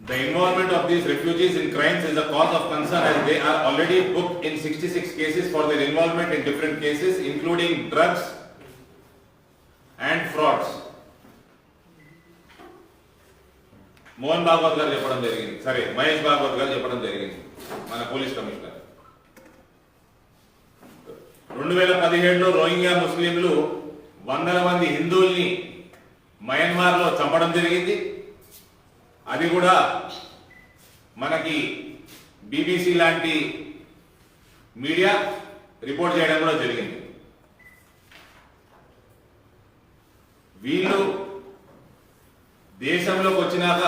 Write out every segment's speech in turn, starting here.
The involvement of these refugees in crimes is a cause of concern as they are already booked in 66 cases for their involvement in different cases including drugs and frauds. Mohan Bhagwat గారు చెప్పడం జరిగింది, సరే మహేష్ భాగవత్ గారు చెప్పడం జరిగింది మన police commissioner. 2017లో Rohingya ముస్లింలు వందల మంది హిందువుల్ని మయన్మార్లో చంపడం జరిగింది. అది కూడా మనకి బీబీసీ లాంటి మీడియా రిపోర్ట్ చేయడం కూడా జరిగింది. వీళ్ళు దేశంలోకి వచ్చినాక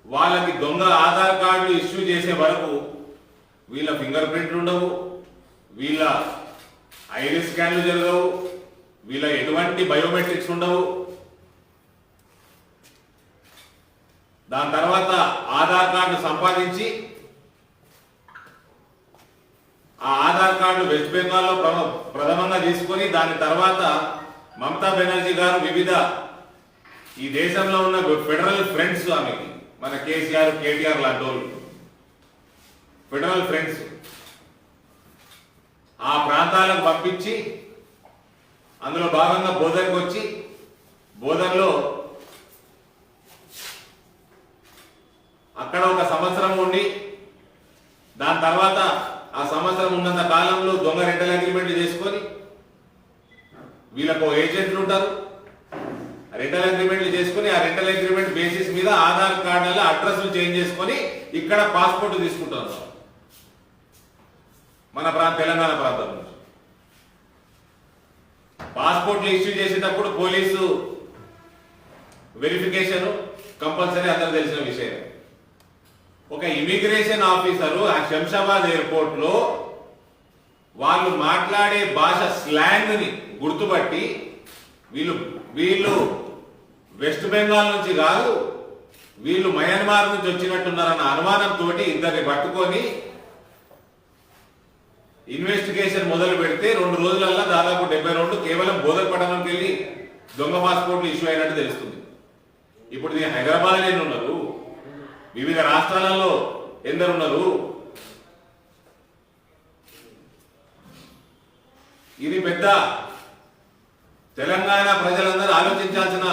వాళ్ళకి దొంగ ఆధార్ కార్డులు ఇష్యూ చేసే వరకు వీళ్ళ ఫింగర్ ప్రింట్లు ఉండవు, వీళ్ళ ఐరిస్ స్కాన్లు జరగవు, వీళ్ళ ఎటువంటి బయోమెట్రిక్స్ ఉండవు. దాని తర్వాత ఆధార్ కార్డు సంపాదించి ఆ ఆధార్ కార్డు వెస్ట్ బెంగాల్లో ప్రథమంగా తీసుకొని దాని తర్వాత మమతా బెనర్జీ గారు వివిధ ఈ దేశంలో ఉన్న ఫెడరల్ ఫ్రెండ్స్, ఆమెకి మన కేసీఆర్ కేటీఆర్ లాంటి వాళ్ళు ఫెడరల్ ఫ్రెండ్స్ ఆ ప్రాంతాలకు పంపించి అందులో భాగంగా బోధనకు వచ్చి బోధనలో అక్కడ ఒక సంవత్సరం ఉండి దాని తర్వాత ఆ సంవత్సరం ఉన్నంత కాలంలో దొంగ రెంటల్ అగ్రిమెంట్లు చేసుకొని వీళ్ళకు ఏజెంట్లు ఉంటారు, రెంటల్ అగ్రిమెంట్లు చేసుకుని ఆ రెంటల్ అగ్రిమెంట్ బేసిస్ మీద ఆధార్ కార్డుల అడ్రస్లు చేంజ్ చేసుకొని ఇక్కడ పాస్పోర్ట్ తీసుకుంటారు మన తెలంగాణ ప్రాంతం నుంచి. పాస్పోర్ట్లు ఇష్యూ చేసేటప్పుడు పోలీసు వెరిఫికేషన్ కంపల్సరీ అందరూ తెలిసిన విషయం. ఒక ఇమిగ్రేషన్ ఆఫీసరు ఆ శంషాబాద్ ఎయిర్పోర్ట్ లో వాళ్ళు మాట్లాడే భాష స్లాంగ్ ని గుర్తుపట్టి వీళ్ళు వెస్ట్ బెంగాల్ నుంచి కాదు, వీళ్ళు మయన్మార్ నుంచి వచ్చినట్టున్నారన్న అనుమానంతో ఇద్దరిని పట్టుకొని ఇన్వెస్టిగేషన్ మొదలు పెడితే 2 రోజులల్లో దాదాపు 72 కేవలం బోధన పట్టణంకి వెళ్ళి దొంగ పాస్పోర్ట్లు ఇష్యూ అయినట్టు తెలుస్తుంది. ఇప్పుడు దీని హైదరాబాద్ ఉన్నారు, వివిధ రాష్ట్రాలలో ఎందరున్నారు. ఇది పెద్ద తెలంగాణ ప్రజలందరూ ఆలోచించాల్సిన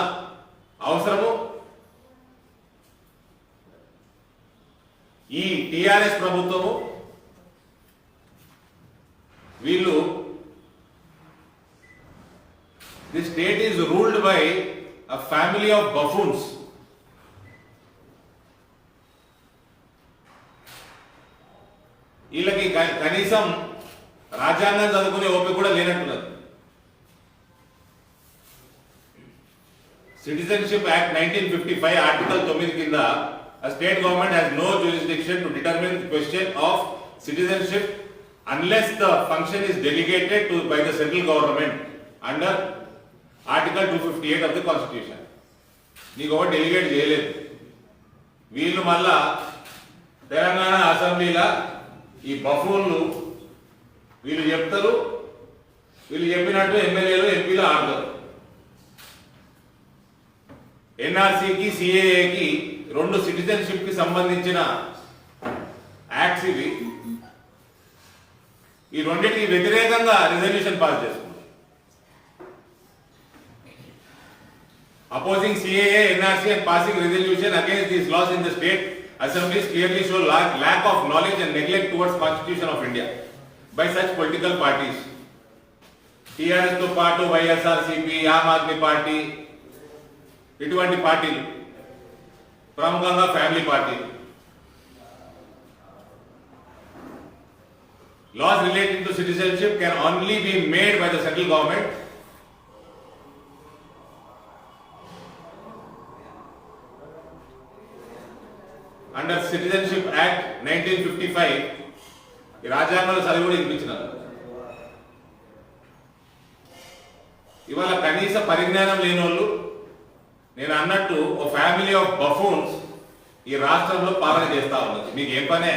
అవసరము. ఈ టిఆర్ఎస్ ప్రభుత్వము వీళ్ళు the state is ruled by a family of buffoons. వీళ్ళకి కనీసం రాజ్యాంగం చదువుకునే ఓపిక కూడా లేనట్టున్నది. Citizenship Act 1955 Article 9 కింద a state government has no jurisdiction to determine the question of citizenship unless the function is delegated by the central government under Article 258 of the Constitution. నీకు ఒకటి delegate చేయలేదు. వీళ్ళు మళ్ళా తెలంగాణ అసెంబ్లీలో ఈ బఫూన్లు వీళ్ళు చెప్తారు, వీళ్ళు చెప్పినట్టు ఎమ్మెల్యేలు ఎంపీలు ఆడతారు. ఎన్ఆర్సీకి సిఏఏకి 2 సిటిజన్షిప్ కి సంబంధించిన యాక్ట్స్ ఇవి. ఈ రెండింటికి వ్యతిరేకంగా రిజల్యూషన్ పాస్ చేసుకుంటారు. Opposing CAA, NRC and passing resolution against these laws in the state assemblies clearly show lack of knowledge and neglect towards Constitution of India by such political parties. TRS తో పాటు YSRCP, Aam Aadmi party, ఇటువంటి పార్టీలు, ప్రముఖంగా family party. Laws relating to citizenship can only be made by the central government under Citizenship Act 1955. ఈ రాజ్యాంగంలో చదివి కూడా ఇప్పించినారు. ఇవాళ కనీస పరిజ్ఞానం లేని వాళ్ళు, నేను అన్నట్టు ఓ ఫ్యామిలీ ఆఫ్ బఫూన్స్ ఈ రాష్ట్రంలో పాలన చేస్తా ఉన్నది. మీకు ఏం పనే?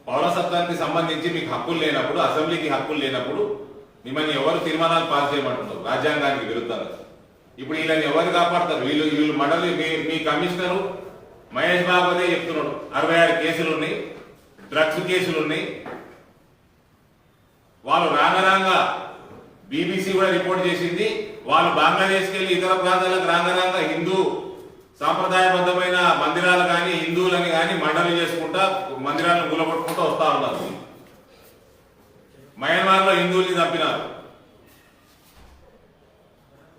పౌరసత్వానికి సంబంధించి మీకు హక్కులు లేనప్పుడు, అసెంబ్లీకి హక్కులు లేనప్పుడు మిమ్మల్ని ఎవరు తీర్మానాలు పాస్ చేయమంటున్నారు రాజ్యాంగానికి విరుద్ధంగా? ఇప్పుడు వీళ్ళని ఎవరు కాపాడతారు? వీళ్ళు వీళ్ళు మండలి మీ కమిషనరు మహేష్ బాబు అదే చెప్తున్నాడు, 66 కేసులు ఉన్నాయి, డ్రగ్స్ కేసులు ఉన్నాయి. వాళ్ళు రాంగరాంగా బీబీసీ కూడా రిపోర్ట్ చేసింది, వాళ్ళు బంగ్లాదేశ్కి వెళ్ళి ఇతర ప్రాంతాలకు రాంగరాంగా హిందూ సాంప్రదాయబద్ధమైన మందిరాలు కానీ హిందువులని కానీ మండలి చేసుకుంటా మందిరాలను కూలగొట్టుకుంటూ వస్తా ఉన్నారు. మయన్మార్లో హిందువుల్ని చంపినారు.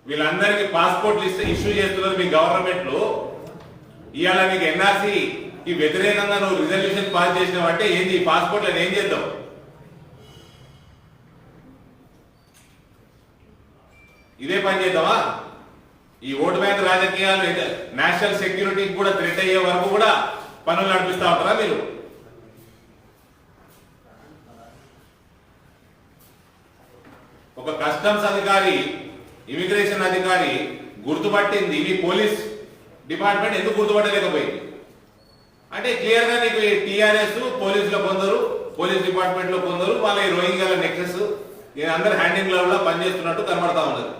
వీళ్ళందరికీ పాస్పోర్ట్లు ఇష్యూ చేస్తున్నారు మీ గవర్నమెంట్లు. ఇవాళ నీకు ఎన్ఆర్సీకి వ్యతిరేకంగా నువ్వు రిజల్యూషన్ పాస్ చేసినావంటే ఏంది? ఈ పాస్పోర్ట్లను ఏం చేద్దాం? ఇదే పని చేద్దామా? ఈ ఓటు బ్యాంక్ రాజకీయాలు నేషనల్ సెక్యూరిటీకి కూడా థ్రెట్ అయ్యే వరకు కూడా పనులు నడిపిస్తా ఉంటారా మీరు? ఒక కస్టమ్స్ అధికారి, ఇమిగ్రేషన్ అధికారి గుర్తుపట్టింది, మీ పోలీస్ డిపార్ట్మెంట్ ఎందుకు గుర్తుపట్టలేకపోయింది అంటే క్లియర్ గా నీకు టీఆర్ఎస్ పోలీసులో కొందరు, పోలీస్ డిపార్ట్మెంట్ లో కొందరు వాళ్ళ రోహింగ్యాల నెక్సెస్ అందరు హ్యాండింగ్ గ్లౌజ్ లో పనిచేస్తున్నట్టు కనబడతా ఉన్నది.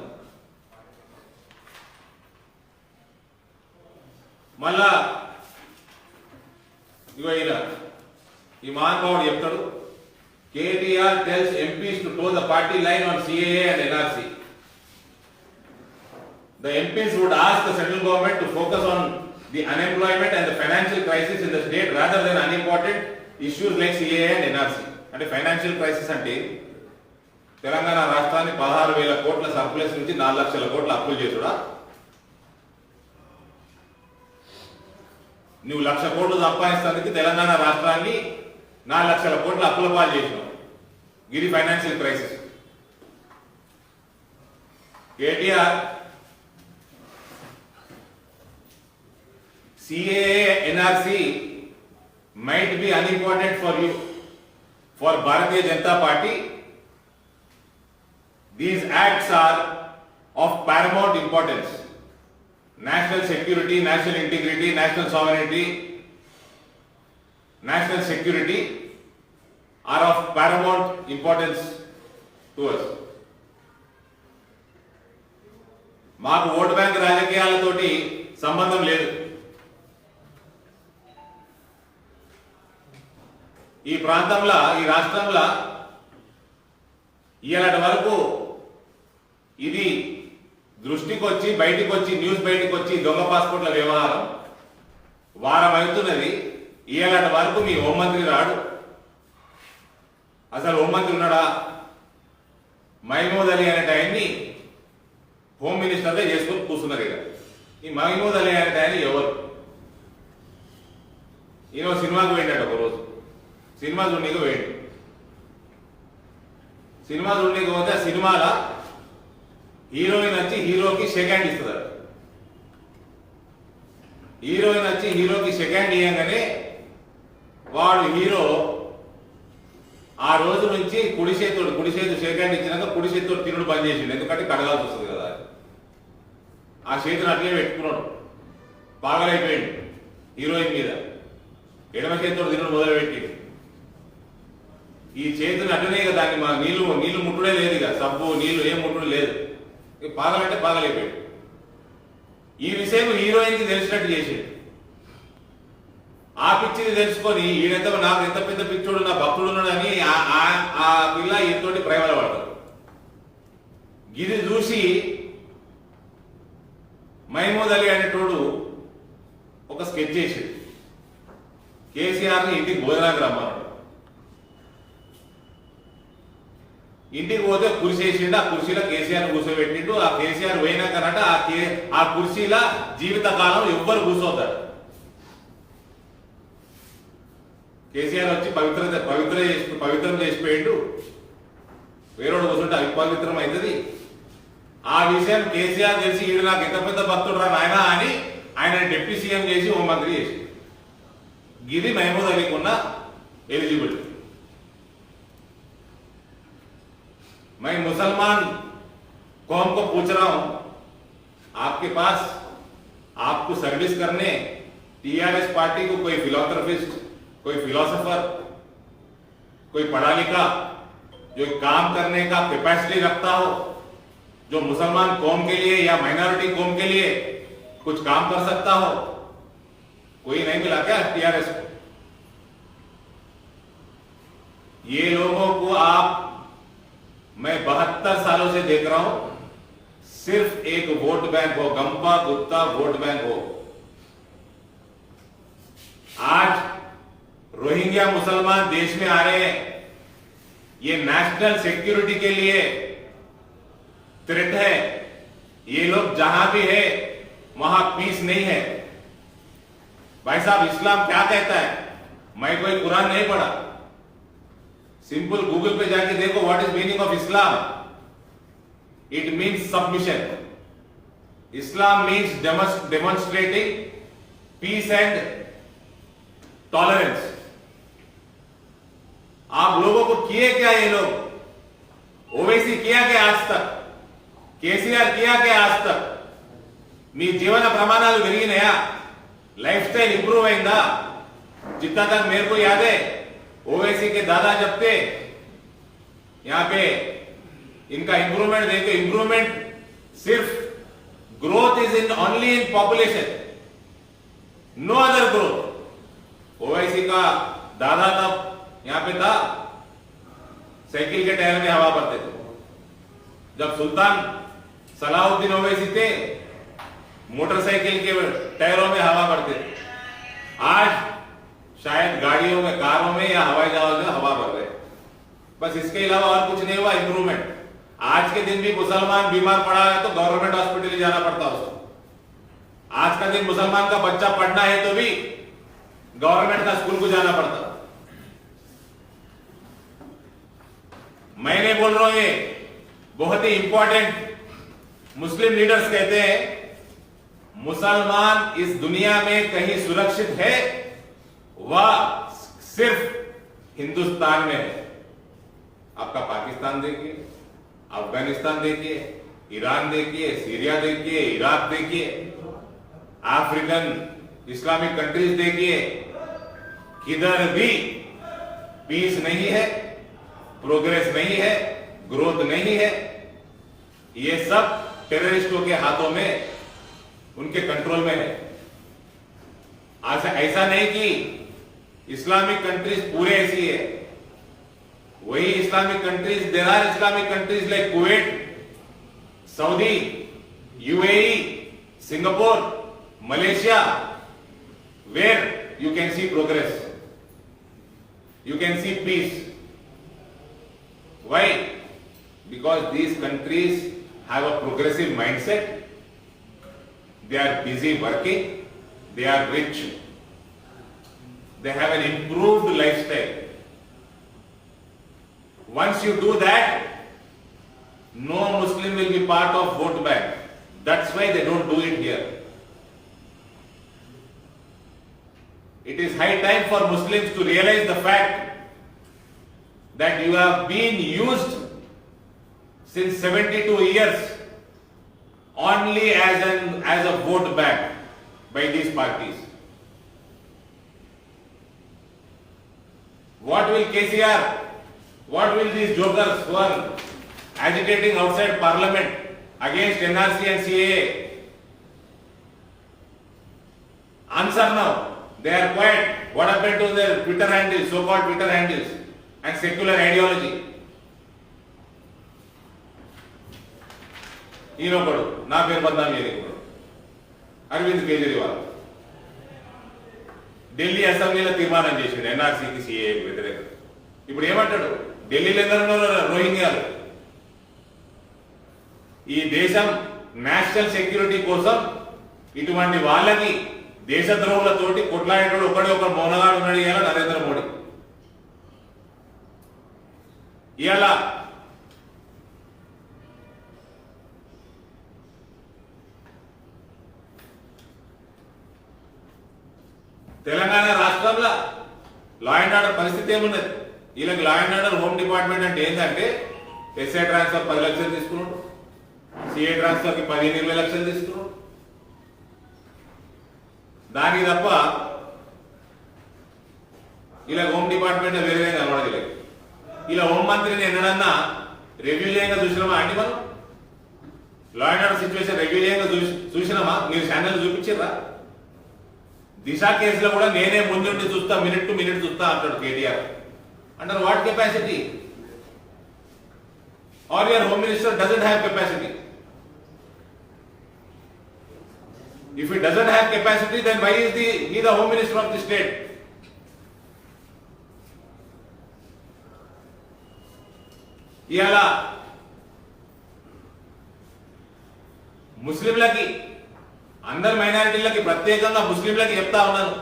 మళ్ళా ఇగో ఈ మహానుభావుడు చెప్తాడు, KTR tells MPs to toe the party line on CAA and NRC. The MPs would ask the central government to focus on the unemployment and the financial crisis in the state rather than unimportant issues like CAA and NRC. అంటే financial crisis అంటే తెలంగాణ రాష్ట్రాన్ని 16,000 కోట్ల surplus నుంచి 4 లక్షల కోట్ల అప్పులు చేసుడా? నువ్వు 1,00,000 కోట్లు సంపాదిస్తానికి తెలంగాణ రాష్ట్రాన్ని 4 లక్షల కోట్ల అప్పుల పాలు చేసినావు. ఇది financial crisis. KTR CAA, NRC might be unimportant for you. For Bharatiya Janata Party, these acts are of paramount importance. National security, national integrity, national sovereignty, national security are of paramount importance to us. మాకు vote bank రాజకీయాలతోటి సంబంధం లేదు. ఈ ప్రాంతంలో, ఈ రాష్ట్రంలో ఇలాంటి వరకు ఇది దృష్టికి వచ్చి బయటికి వచ్చి న్యూస్ బయటికి వచ్చి దొంగ పాస్పోర్ట్ల వ్యవహారం వారం అవుతున్నది. ఇలాంటి వరకు మీ హోంమంత్రి రాడు. అసలు హోంమంత్రి ఉన్నాడా? మహమూద్ అలీ అనే ఆయన్ని హోమ్ మినిస్టర్గా చేసుకొని కూర్చున్నారు. ఇక ఈ మహమూద్ అలీ అనే ఆయన ఎవరు? ఈయన సినిమాకు పోయినట్టు ఒకరోజు సినిమా చూడనీకి పోయాడు. సినిమా చూడనీకి పోతే ఆ సినిమాలో హీరోయిన్ వచ్చి హీరోకి షేక్ హ్యాండ్ ఇస్తుంది. హీరోయిన్ వచ్చి హీరోకి షేక్ హ్యాండ్ ఇవ్వగానే వాడు హీరో ఆ రోజు నుంచి కుడి చేతు షేక్ హ్యాండ్ ఇచ్చినాక కుడి చేతితో తినుడు బంద్ చేసిండు. ఎందుకంటే కడగాల్సి వస్తుంది కదా. ఆ చేతిని అట్లే పెట్టుకున్నాడు, పాగలైపోయాడు హీరోయిన్ మీద. ఎడమ చేతితో తినుడు మొదలుపెట్టి ఈ చేతిని అట్లనే కదా, దాన్ని మా నీళ్లు ముట్టుడే లేదు, ఇక సబ్బు నీళ్లు ఏం ముట్టుడు లేదు. పాగలంటే పాగలైపోయాడు. ఈ విషయం హీరోయిన్కి తెలిసినట్టు చేసాడు. ఆ పిచ్చిని తెలుసుకొని ఈయనెంత నాకు ఎంత పెద్ద పిచ్చోడు, నా భక్తుడు ఉన్నాడని ఆ పిల్ల ఈయనతోటి ప్రేమల పడతాడు. ఇది చూసి మహమూద్ అలీ అనేటోడు ఒక స్కెచ్ చేసాడు. కేసీఆర్ని ఇంటికి భోజనానికి రమ్మన్నాడు. ఇంటికి పోతే కుర్చీ వేసిండు. ఆ కుర్చీలో కేసీఆర్ కూర్చోబెట్టిండు. ఆ కేసీఆర్ పోయినాకనట ఆ కుర్చీలో జీవితకాలం ఎవ్వరు కూర్చోతాడు. కేసీఆర్ వచ్చి పవిత్రం చేసిపోయిండు. వేరేడు కూర్చుంటే అవిపవిత్రం అవుతుంది. ఆ విషయం కేసీఆర్ తెలిసి ఈడు నాకు ఎంత పెద్ద భక్తుడు రా నాయన అని ఆయన డిప్యూటీ సీఎం చేసి హోంమంత్రి చేసి. గిది మహమూద్ అలీకి ఉన్న ఎలిజిబిలిటీ. मैं मुसलमान कौम को पूछ रहा हूं, आपके पास आपको सर्विस करने टीआरएस पार्टी को कोई फिलोसफिस्ट, कोई फिलोसोफर, कोई पढ़ा लिखा जो काम करने का कैपेसिटी रखता हो, जो मुसलमान कौम के लिए या माइनॉरिटी कौम के लिए कुछ काम कर सकता हो, कोई नहीं मिला क्या टीआरएस को? ये लोगों को मैं 72 सालों से देख रहा हूं, सिर्फ एक वोट बैंक हो, गंपा गुत्ता वोट बैंक हो। आज रोहिंग्या मुसलमान देश में आ रहे हैं, ये नेशनल सिक्योरिटी के लिए थ्रेट है। ये लोग जहां भी है वहां पीस नहीं है। भाई साहब, इस्लाम क्या कहता है? मैं कोई कुरान नहीं पढ़ा, सिंपल गूगल पे जाके देखो what is meaning of Islam. It means submission. Islam means demonstrating peace and tolerance. आप लोगों को किए क्या ये लोग? ओवैसी किया क्या आज तक? केसीआर किया क्या आज तक? మీ జీవన ప్రమాణాలు పెరిగినాయా? लाइफ स्टाइल इंप्रूव अయిందా? जितना तक मेरे को याद है, ओवैसी के दादा जब थे यहां पे, इनका इंप्रूवमेंट देखो। इंप्रूवमेंट सिर्फ growth is in only in population, no other growth. Owaisi का दादा तब यहां पे था, साइकिल के टायर में हवा भरते थे। जब सुल्तान सलाहुद्दीन ओवैसी थे, मोटरसाइकिल के टायरों में हवा भरते थे। आज शायद गाड़ियों में, कारों में या हवाई जहाज में हवा भर रहे। बस इसके अलावा और कुछ नहीं हुआ इंप्रूवमेंट। आज के दिन भी मुसलमान बीमार पड़ा है तो गवर्नमेंट हॉस्पिटल ही जाना पड़ता है उसको। आज का दिन मुसलमान का बच्चा पढ़ना है तो भी गवर्नमेंट का स्कूल को जाना पड़ता। मैं नहीं बोल रहा हूं, ये बहुत ही इंपॉर्टेंट मुस्लिम लीडर्स कहते हैं मुसलमान इस दुनिया में कहीं सुरक्षित है वह सिर्फ हिंदुस्तान में है। आपका पाकिस्तान देखिए, अफगानिस्तान देखिए, ईरान देखिए, सीरिया देखिए, इराक देखिए, अफ्रीकन इस्लामिक कंट्रीज देखिए, किधर भी पीस नहीं है, प्रोग्रेस नहीं है, ग्रोथ नहीं है। ये सब टेररिस्टों के हाथों में, उनके कंट्रोल में है। ऐसा नहीं कि इस्लामिक कंट्रीज पूरे ऐसी है। वही Islamic countries, there are Islamic countries like Kuwait, Saudi, UAE, Singapore, Malaysia, where you can see progress, you can see peace. Why? Because these countries have a progressive mindset. They are busy working. They are rich. They have an improved lifestyle. Once you do that, no Muslim will be part of vote bank. That's why they don't do it here. It is high time for Muslims to realize the fact that you have been used since 72 years only as a vote bank by these parties. What will KCR, what will these jokers who are agitating outside parliament against NRC and CAA answer now? They are quiet. What happened to their Twitter handles, so-called Twitter handles and secular ideology? ఈనొకడు నా పేరు బద్నాం చేయలేకపోడు, అరవింద్ కేజ్రీవాల్ ఢిల్లీ అసెంబ్లీలో తీర్మానం చేసిండు ఎన్ఆర్సీకి సిఏకి వ్యతిరేకంగా. ఇప్పుడు ఏమంటాడు? ఢిల్లీలో ఎందరున్నారు రోహింగ్యాలు. ఈ దేశం నేషనల్ సెక్యూరిటీ కోసం ఇటువంటి వాళ్ళకి దేశద్రోహులతోటి కొట్లాడేటోడు ఒకడే ఒక మౌనగాడు ఉన్నాడు ఇవాళ నరేంద్ర మోడీ. ఇవాళ తెలంగాణ రాష్ట్రంలో లా అండ్ ఆర్డర్ పరిస్థితి ఏమున్నది? వీళ్ళకి లా అండ్ ఆర్డర్ హోమ్ డిపార్ట్మెంట్ అంటే ఏంటంటే ఎస్ఐ ట్రాన్స్ఫర్ 10 లక్షలు తీసుకున్నాడు, సిఐ ట్రాన్స్ఫర్ కి 15-20 లక్షలు తీసుకున్నాడు. దానికి తప్ప ఇలా హోమ్ డిపార్ట్మెంట్ వేరే కనబడలేదు. ఇలా హోం మంత్రిని ఎన్నడన్నా రివ్యూ లేక చూసినామా అండి? మనం law and order situation regular చూసినామా? మీరు ఛానల్ చూపించారా? దిశ కేసులో కూడా నేనే ముందుండి చూస్తా, మినిట్ టు మినిట్ చూస్తా అంటాడు KTR. Under what capacity? Are your home minister doesn't have capacity? If he doesn't have capacity, then why is he the home minister of the state? ఇయాల ముస్లింలకి, అందరు మైనారిటీలకి, ప్రత్యేకంగా ముస్లింలకి చెప్తా ఉన్నాను,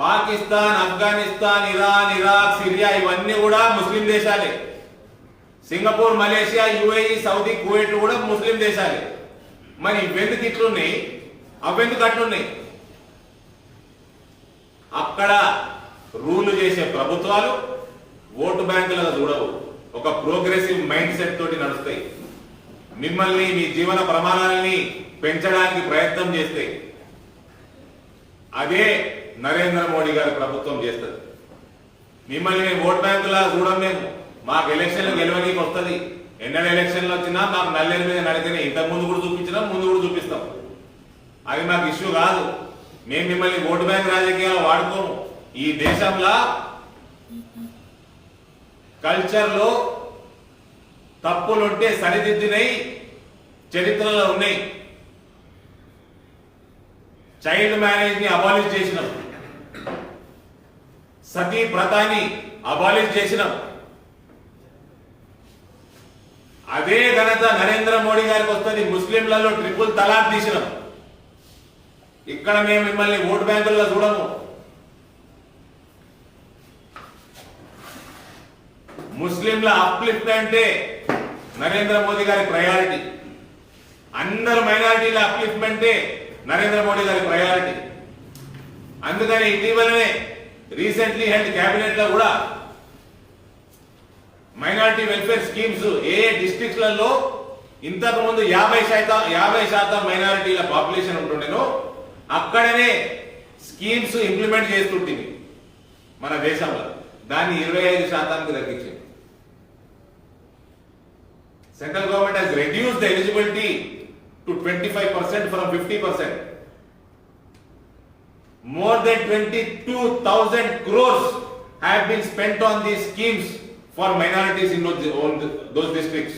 Pakistan, Afghanistan, Iran, Iraq, Syria ఇవన్నీ కూడా ముస్లిం దేశాలే. Singapore, Malaysia, UAE, Saudi, Kuwait కూడా ముస్లిం దేశాలే. మరి ఇవెందుకు ఇట్లున్నాయి, అవెందుకు అట్లున్నాయి? అక్కడ రూల్ చేసే ప్రభుత్వాలు ఓటు బ్యాంకులుగా చూడవు, ఒక ప్రోగ్రెసివ్ మైండ్ సెట్ తోటి నడుస్తాయి. మిమ్మల్ని, మీ జీవన ప్రమాణాలని పెంచడానికి ప్రయత్నం చేస్తాయి. అదే నరేంద్ర మోడీ గారి ప్రభుత్వం చేస్తుంది. మిమ్మల్ని మేము ఓటు బ్యాంకులా చూడం. మేము మాకు ఎలక్షన్లు గెలవనీకి వస్తుంది. ఎన్నడ ఎలక్షన్లు వచ్చినా మాకు నల్లేరు మీద నడితేనే, ఇంతకు ముందు కూడా చూపించినాం, ముందు కూడా చూపిస్తాం. అది మాకు ఇష్యూ కాదు. మేము మిమ్మల్ని ఓటు బ్యాంక్ రాజకీయాలు వాడుకోము. ఈ దేశంలో కల్చర్లో తప్పులుంటే సరిదిద్దినై చరిత్రలో ఉన్నాయి. చైల్డ్ మ్యారేజ్ ని అబాలిష్ చేసినాం, సతీ ప్రథాని అబాలిష్ చేసినాం. అదే ఘనత నరేంద్ర మోడీ గారికి వస్తుంది. ముస్లింలలో ట్రిపుల్ తలాక్ తీసినాం. ఇక్కడ మేము మిమ్మల్ని ఓటు బ్యాంకుల్లో చూడము. ముస్లింల అప్లిఫ్ట్ అంటే నరేంద్ర మోదీ గారి ప్రయారిటీ. అందరు మైనారిటీల అప్లిఫ్ట్మెంటే నరేంద్ర మోడీ గారి ప్రయారిటీ. అందుకని ఇటీవలనే రీసెంట్లీ హెల్డ్ క్యాబినెట్ లో కూడా మైనారిటీ వెల్ఫేర్ స్కీమ్స్ ఏ డిస్ట్రిక్ట్స్ లలో ఇంతకు ముందు 50% మైనారిటీల పాపులేషన్ ఉంటుండేనో అక్కడనే స్కీమ్స్ ఇంప్లిమెంట్ చేస్తుంటుంది మన దేశంలో. దాన్ని 25% తగ్గించింది. Central government has reduced the eligibility to 25% from 50%. More than 22,000 crores have been spent on these schemes for minorities in those districts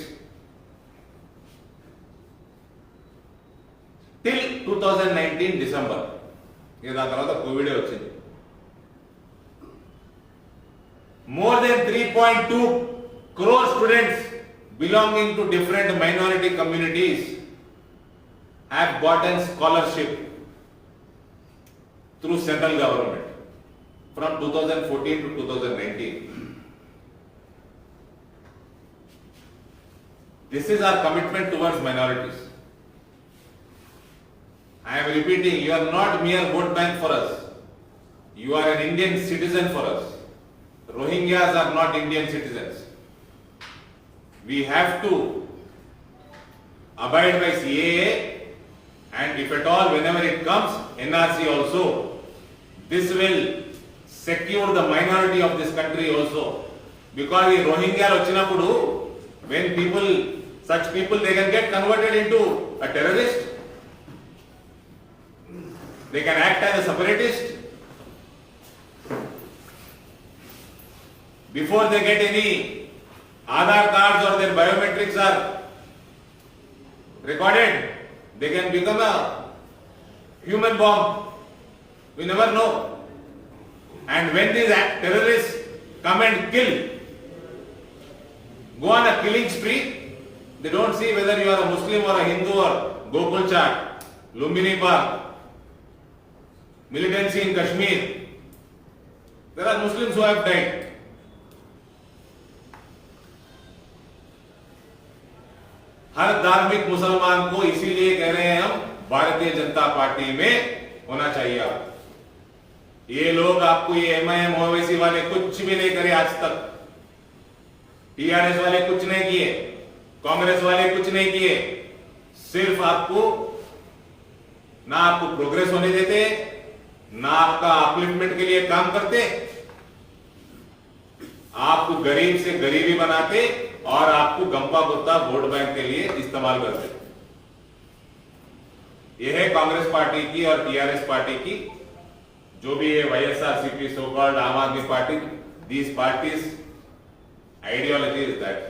till 2019 December. దాని తర్వాత కోవిడ్ వచ్చింది. More than 3.2 crore students belonging to different minority communities have gotten scholarship through central government from 2014 to 2019. This is our commitment towards minorities. I am repeating, you are not mere vote bank for us. You are an Indian citizen for us. Rohingyas are not Indian citizens. We have to abide by CAA, and if at all, whenever it comes, NRC also. This will secure the minority of this country also. Because in Rohingya vachinappudu, when such people, they can get converted into a terrorist. They can act as a separatist. Before they get any Aadhaar cards or their biometrics are recorded, they can become a human bomb. We never know. And when these terrorists come and kill, go on a killing spree, they don't see whether you are a Muslim or a Hindu or Gokul Chat, Lumbini Park, militancy in Kashmir. There are Muslims who have died. हर धार्मिक मुसलमान को इसीलिए कह रहे हैं हम, Bharatiya Janata party में होना चाहिए आप. ये लोग आपको, ये एमआईएम ओवैसी वाले कुछ भी नहीं करे आज तक. टीआरएस वाले कुछ नहीं किए, कांग्रेस वाले कुछ नहीं किए. सिर्फ आपको ना आपको प्रोग्रेस होने देते, ना आपका अपलिफ्टमेंट के लिए काम करते, आपको गरीब से गरीबी बनाते और आपको गंपा गुत्ता वोट बैंक के लिए इस्तेमाल करते। यह है कांग्रेस पार्टी की और टीआरएस पार्टी की, जो भी है वाईएसआरसीपी, सो कॉल्ड आम आदमी party, these parties ideology is that.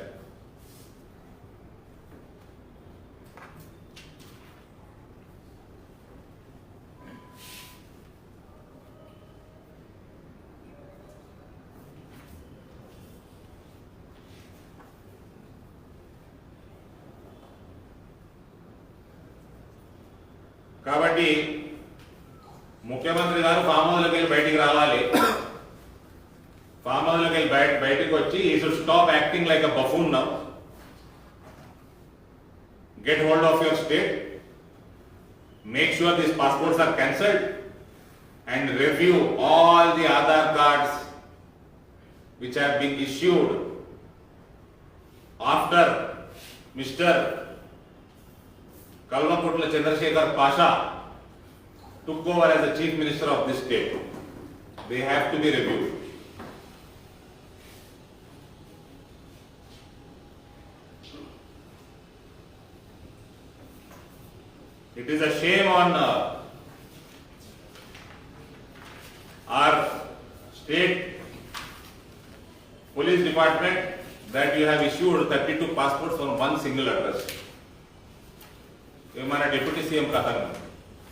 కాబట్టి ముఖ్యమంత్రి గారు ఫామ్ హౌస్లోకి వెళ్ళి బయటికి రావాలి. ఫామ్ హౌస్లోకి వెళ్ళి బయటికి వచ్చి ఈ should stop acting like a buffoon now, get hold of your state, make sure these passports are cancelled and review all the Aadhaar cards which have been issued after Mr. Kalvakutla Chandrasekhar Pasha took over as the Chief Minister of this state. They have to be reviewed. It is a shame on our state police department that you have issued 32 passports on one single address. మన deputy CM కథను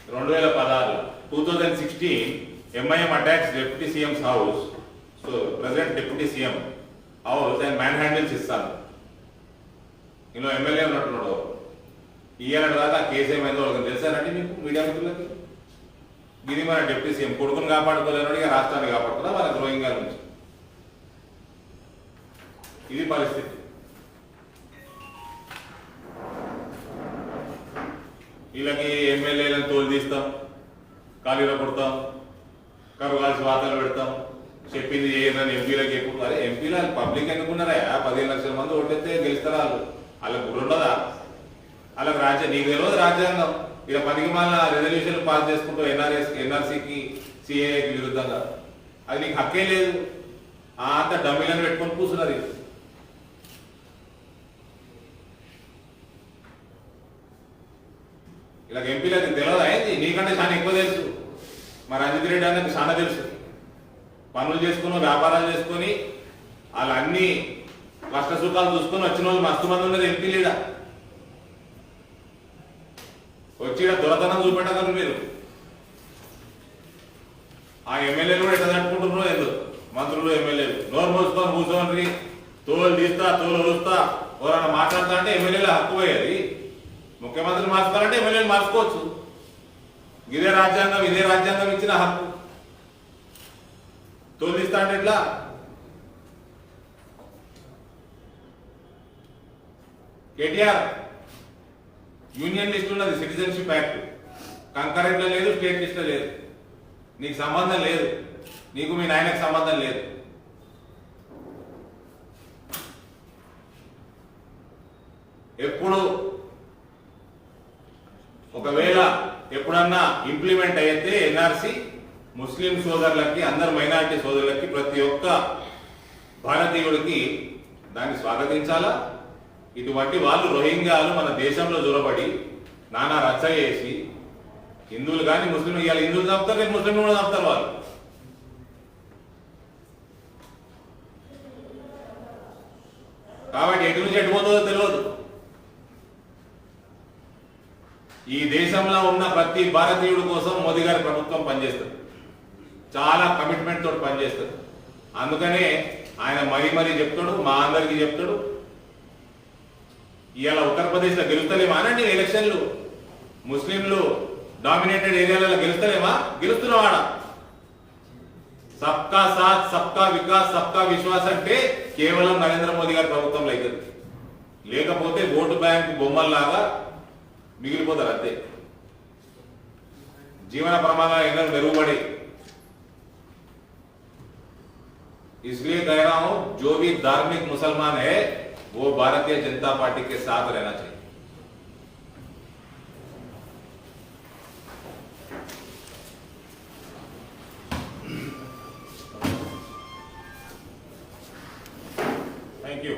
2016 2016 MIM attacks deputy CMs house. So president deputy CM house and man handles ఇస్తాను. ఇందులో MLA ఉన్నట్టున్నాడు. ఇయ్యాలంటే దాకా ఆ case ఏమైందో వాళ్ళకి తెలుసానండి మీకు మీడియా మిత్రులకి. ఇది మన డిప్యూటీ సీఎం కొడుకుని కాపాడుకోలేనోడు ఇక రాష్ట్రాన్ని కాపాడుకున్నా మన ద్రోహింగ్ గారి నుంచి. ఇది పరిస్థితి. వీళ్ళకి ఎమ్మెల్యేలను తోలు తీస్తాం, ఖాళీలో కొడతాం, కరుగాల్సి వార్తలు పెడతాం, చెప్పింది చేయదని ఎంపీలకు ఎక్కువ. అరే ఎంపీలు వాళ్ళు పబ్లిక్ ఎందుకున్నారా? 15 లక్షల మంది ఓటేస్తే గెలుస్తారా? వాళ్ళకి గురి ఉండదా? వాళ్ళకి నీకు తెలియదు రాజ్యాంగం. ఇక పనికి మళ్ళీ రెజల్యూషన్ పాస్ చేసుకుంటూ ఎన్ఆర్సీకి సిఏఏకి విరుద్ధంగా. అది నీకు హక్కే లేదు. అంత డమ్మీలను పెట్టుకొని కూర్చున్నారు. ఇలా ఎంపీలకు తెలియదు అయింది. నీకంటే చాలా ఎక్కువ తెలుసు. మా రంజిత్ రెడ్డి అన్నది చాలా తెలుసు. పనులు చేసుకుని వ్యాపారాలు చేసుకొని వాళ్ళు అన్ని కష్ట సుఖాలు చూసుకొని వచ్చిన వాళ్ళు మస్తు మంది ఉన్నది ఎంపీలీడ. వచ్చి దొరతనం చూపెట్టగలరు మీరు. ఆ ఎమ్మెల్యేలు కూడా ఎట్లా తట్టుకుంటున్నారో ఏదో మంత్రులు ఎమ్మెల్యేలు నోరు మోసుకొని కూర్చోండి, తోలు తీస్తా తోలు వస్తా ఎవరైనా మాట్లాడతా అంటే ఎమ్మెల్యేలు హక్కు పోయేది. ముఖ్యమంత్రి మార్చుకోవాలంటే ఎమ్మెల్యేలు మార్చుకోవచ్చు. ఇదే రాజ్యాంగం ఇచ్చిన హక్కు. తోలిస్తా అంటే ఎట్లా? కేటీఆర్ యూనియన్ లిస్ట్ ఉన్నది, సిటిజన్షిప్ యాక్ట్ కంకరెంట్ లో లేదు, స్టేట్ లిస్ట్ లో లేదు. నీకు సంబంధం లేదు, నీకు మీ నాయనకు సంబంధం లేదు. ఎప్పుడు ఒకవేళ ఎప్పుడన్నా ఇంప్లిమెంట్ అయితే ఎన్ఆర్సీ ముస్లిం సోదరులకి, అందరు మైనారిటీ సోదరులకి, ప్రతి ఒక్క భారతీయుడికి దాన్ని స్వాగతించాలా. ఇటువంటి వాళ్ళు రోహింగ్యాలు మన దేశంలో జొరబడి నానా రచ్చ చేసి హిందువులు కానీ ముస్లింలు, ఇవాళ హిందువులు చంపుతారు, రేపు ముస్లింలు కూడా చంపుతారు వాళ్ళు. కాబట్టి ఎటు నుంచి ఎటుపోతుందో తెలియదు. ఈ దేశంలో ఉన్న ప్రతి భారతీయుడి కోసం మోదీ గారి ప్రభుత్వం పనిచేస్తుంది. చాలా కమిట్మెంట్ తోటి పనిచేస్తుంది. అందుకనే ఆయన మరీ చెప్తాడు, మా అందరికీ చెప్తాడు, ఇవాళ ఉత్తరప్రదేశ్లో గెలుస్తలేమా అనండి ఎలక్షన్లు. ముస్లింలు డామినేటెడ్ ఏరియాలలో గెలుస్తలేమా? గెలుస్తున్నావాడ. సబ్కా సాత్, సబ్కా వికాస్, సబ్కా విశ్వాస్ అంటే కేవలం నరేంద్ర మోదీ గారి ప్రభుత్వంలో అవుతుంది. లేకపోతే ఓటు బ్యాంక్ బొమ్మల్లాగా మిగిలిపోతారు అంతే. జీవన ప్రమాణాలు ఎన్నో మెరుగుపడి. इसलिए कह रहा हूं, जो भी धार्मिक मुसलमान है वो भारतीय जनता पार्टी के साथ रहना चाहिए. Thank you.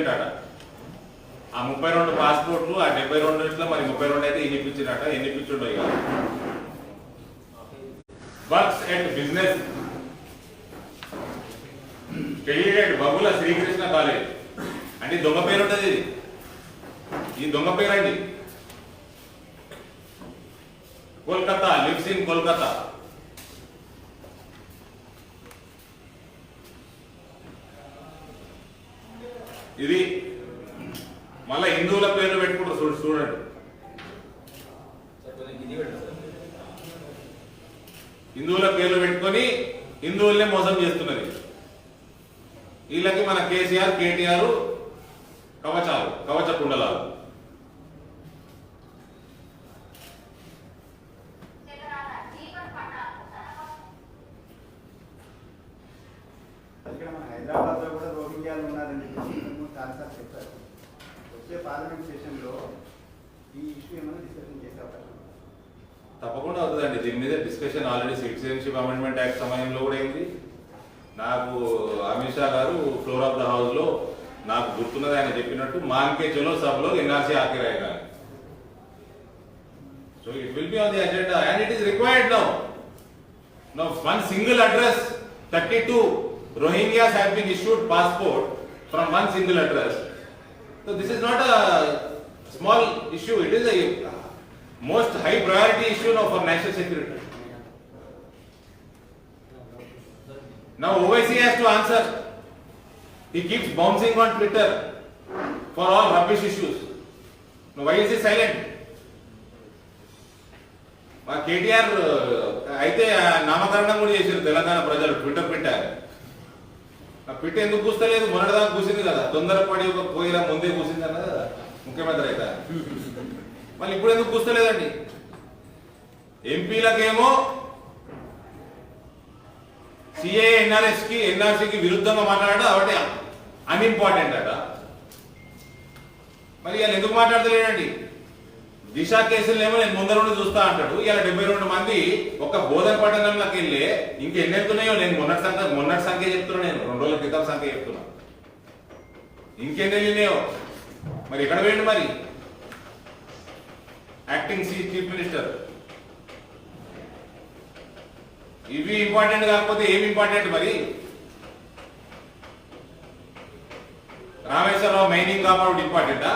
ఇప్పించిండట. ఆ 32 పాస్పోర్ట్లు ఆ 72 మరి 32 అయితే ఎన్ని ఇప్పించిండట, ఎన్ని ఇప్పించుండో ఇక. వర్క్స్ ఎట్ బిజినెస్ క్రెడిటెడ్ బబుల శ్రీకృష్ణ కాలేజ్ అంటే దొంగ పేరు ఉంటుంది. ఈ దొంగ పేరు అండి. Kolkata, lives in Kolkata. ఇది మళ్ళా హిందువుల పేర్లు పెట్టుకుంటారు చూడండి. హిందువుల పేర్లు పెట్టుకొని హిందువులనే మోసం చేస్తున్నది. వీళ్ళకి మన కేసీఆర్ కేటీఆర్ కవచ కుండలాలు. ఇక్కడ మన హైదరాబాద్ లో కూడా రోహింగ్యాలు ఉన్నారని చాలాసార్లు చెప్పారు. వచ్చే పార్లమెంట్ సెషన్ లో ఈ ఇష్యూ ఏమైనా డిస్కషన్ చేసే అవకాశం తప్పకుండా అవుతుందండి. దీని మీద discussion already citizenship amendment act సమయంలో కూడా అయింది. నాకు అమిత్ షా గారు ఫ్లోర్ ఆఫ్ ద హౌస్ లో నాకు గుర్తున్నది ఆయన చెప్పినట్టు మాన్కే చలో సభలో ఎన్ఆర్సీ ఆకే రాయగా. So it will be on the agenda and it is required now. Now one single address 32 Rohingyas have been issued passport from one single address. So this is not a small issue. It is a most high priority issue now for national security. Now OIC has to answer. He keeps bouncing on Twitter for all rubbish issues. Now why is he silent? మా కేటీఆర్ అయితే నామకరణం కూడా చేశారు తెలంగాణ ప్రజలు. Twitter పెట్టారు. ఆ పిట్ట ఎందుకు కూస్తలేదు? మొన్నటిదాకా కూసింది కదా, తొందరపడి ఒక పోయిరా ముందే కూసింది అన్నది కదా ముఖ్యమంత్రి అయితే. మళ్ళీ ఇప్పుడు ఎందుకు కూస్తలేదండి? ఎంపీలకేమో సిఏ ఎన్ఆర్సీకి విరుద్ధంగా మాట్లాడడం ఒకటి అన్ఇంపార్టెంట్ అట. మరి వాళ్ళు ఎందుకు మాట్లాడతలేడండి? దిశ కేసులనేమో నేను ముందర నుండి చూస్తా అంటాడు. ఇలా 72 మంది ఒక బోధన పట్టణంలోకి వెళ్ళి ఇంకెన్ని వెళ్తున్నాయో నేను మొన్నటి సంఖ్య చెప్తున్నా, నేను 2 రోజుల క్రితం సంఖ్య చెప్తున్నా. ఇంకెన్ని వెళ్ళినాయో మరి ఎక్కడ పోయిండు? మరి యాక్టింగ్ చీఫ్ మినిస్టర్. ఇవి ఇంపార్టెంట్ కాకపోతే ఏమి ఇంపార్టెంట్? మరి రామేశ్వరరావు మైనింగ్ కాపాడు ఇంపార్టెంటా?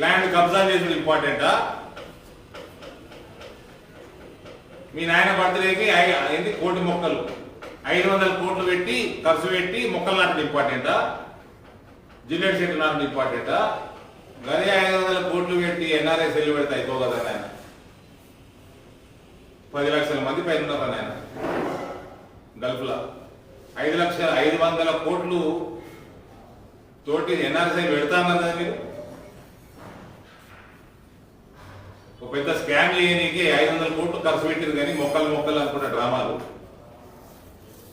ల్యాండ్ కబ్జా చేసుడు ఇంపార్టెంటా? మీ నాయన బర్త్డేకి ఏంటి కోటి మొక్కలు 500 కోట్లు పెట్టి ఖర్చు పెట్టి మొక్కలు నాటడం ఇంపార్టెంటా? జిల్లెట్ చెట్లు నాటడం ఇంపార్టెంటా? గదే 500 కోట్లు పెట్టి ఎన్ఆర్ఐ సెల్లు పెడితే అయిపో కదా నాయన. 10 లక్షల మంది పైన ఉన్నారు నాయన గల్ఫ్లో. 500 కోట్లు తోటి ఎన్ఆర్ఐ పెడతా అన్నారు కదా మీరు. ఒక పెద్ద స్కామ్ చేయడానికి 500 కోట్లు ఖర్చు పెట్టింది కానీ మొక్కలు అనుకున్న డ్రామాలు.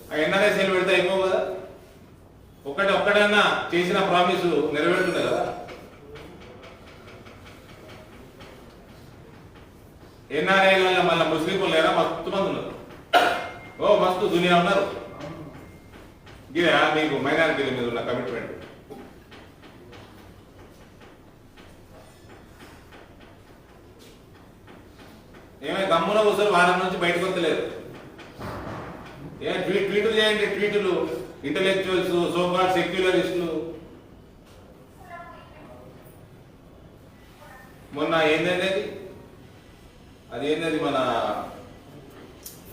ఆ ఎన్ఆర్ఐ సెల్ పెడితే అయిపో కదా. ఒక్కడన్నా చేసిన ప్రామిస్ నెరవేరుతుంది కదా. ఎన్ఆర్ఐలలో మళ్ళీ ముస్లింలు లేరా? మస్తు మంది ఉన్నారు. ఓ మస్తు దునియా ఉన్నారు. ఇదే మీకు మైనారిటీల మీద ఉన్న కమిట్మెంట్. ఏమైనా గమ్మున కూర్చొని వారం నుంచి బయటకు వస్తలేదు. ట్వీట్లు చేయండి, ట్వీట్లు. ఇంటలెక్చువల్స్, సోకాల్ సెక్యులరిస్టులు. మొన్న ఏంటంటే అది ఏంటది మన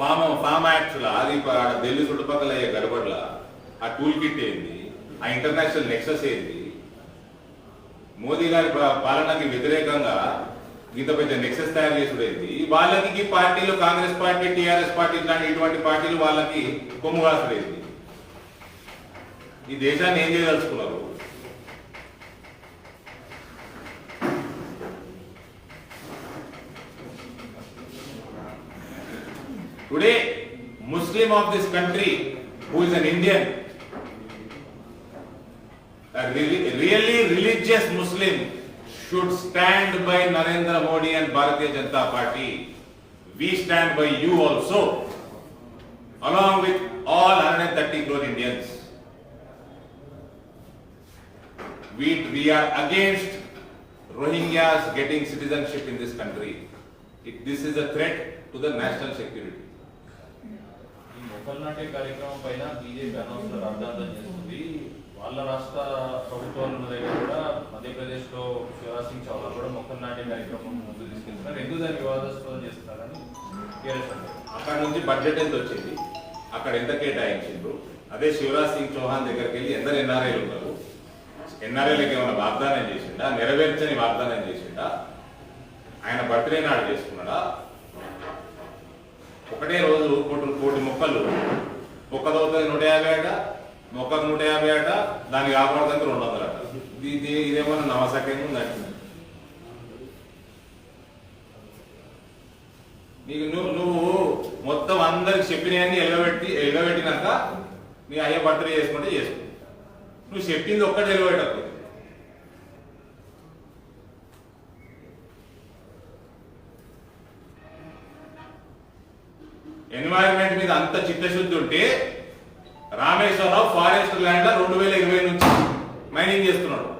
ఫామ్ యాక్ట్స్ అది ఢిల్లీ చుట్టుపక్కల అయ్యే గడబడ్ల ఆ టూల్ కిట్ ఏంది, ఆ ఇంటర్నేషనల్ నెక్సెస్ ఏంది, మోదీ గారి పాలనకి వ్యతిరేకంగా ఇంత పెద్ద నెక్సెస్ తయారు చేసుడేంది. వాళ్ళకి పార్టీలు కాంగ్రెస్ పార్టీ, టీఆర్ఎస్ పార్టీ ఇటువంటి పార్టీలు వాళ్ళకి కొమ్ము కాసుడేంది. ఈ దేశాన్ని ఏం చేయదలుచుకున్నారు? Today Muslim of this country who is an Indian, a really religious Muslim, should stand by Narendra Modi and Bharatiya Janata Party. We stand by you also, along with all 130 crore Indians. we are against Rohingyas getting citizenship in this country. This is a threat to the national security. ఈ మొక్కల నాటే కార్యక్రమం పైన BJP అనవసర రాద్ధాంతం చేస్తుంది. వాళ్ళ రాష్ట్ర ప్రభుత్వాలు ఉన్న దగ్గర కూడా మధ్యప్రదేశ్ లో శివరాజ్ సింగ్ చౌహాన్ కూడా మొక్కలు నాటే కార్యక్రమం ముందు తీసుకెళ్తున్నారు. ఎందుకు దాన్ని వివాదాస్పదం చేస్తున్నారని టీఆర్ఎస్ అంటారు. అక్కడ నుంచి బడ్జెట్ ఎంత వచ్చింది, అక్కడ ఎంత కేటాయించిండ్రు, అదే శివరాజ్ సింగ్ చౌహాన్ దగ్గరికి వెళ్ళి ఎందరు ఎన్ఆర్ఐలు ఉన్నారు, ఎన్ఆర్ఐలకు ఏమైనా వాగ్దానం చేసిండా, నెరవేర్చని వాగ్దానం చేసిండా, ఆయన బర్త్డే నాడు చేసుకున్నాడా? ఒకటే రోజు కోటి మొక్కలు మొక్కదవుతుంది 150 అట, మొక్కకు 150 అట, దానికి కాపాడుతుంది 200 అట. ఇదేమన్నా నవసక్యంగా ఉందంటే నీకు నువ్వు మొత్తం అందరికి చెప్పినవన్నీ ఎలగబెట్టినాక నీ అయ్యే బర్త్డే చేసుకుంటే చేసుకో. నువ్వు చెప్పింది ఒక్కటి ఎలగబెట్టకు. ఎన్వైరన్మెంట్ మీద అంత చిత్తశుద్ధి ఉంటే రామేశ్వరరావు ఫారెస్ట్ ల్యాండ్ లో 2020 నుంచి మైనింగ్ చేస్తున్నాడు.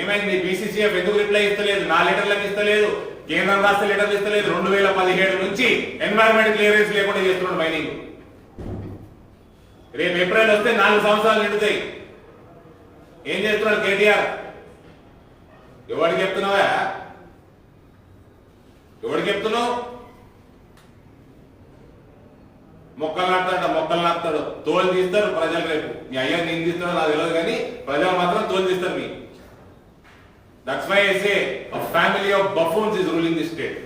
ఏమైంది? బీసీసీఎఫ్ ఎందుకు రిప్లై ఇస్తలేదు? 4 లెటర్లకు ఇస్తలేదు, కేంద్రం రాష్ట్ర లెటర్లు ఇస్తలేదు. 2017 నుంచి ఎన్వైరన్మెంట్ క్లియరెన్స్ లేకుండా చేస్తున్నాడు మైనింగ్. రేపు ఏప్రిల్ వస్తే 4 సంవత్సరాలు నిండుతాయి. ఏం చేస్తున్నాడు కేటీఆర్? ఎవరికి చెప్తున్నావా? ఎవరికి చెప్తున్నావు? మొక్కలు నాటుతాడు, తోలు తీస్తారు ప్రజలు. రేపు మీ అయ్యా నేను తీస్తాడో నాకు తెలియదు, కానీ ప్రజలు మాత్రం తోలు తీస్తారు మీ. That's why I say a family of buffoons is ruling this state.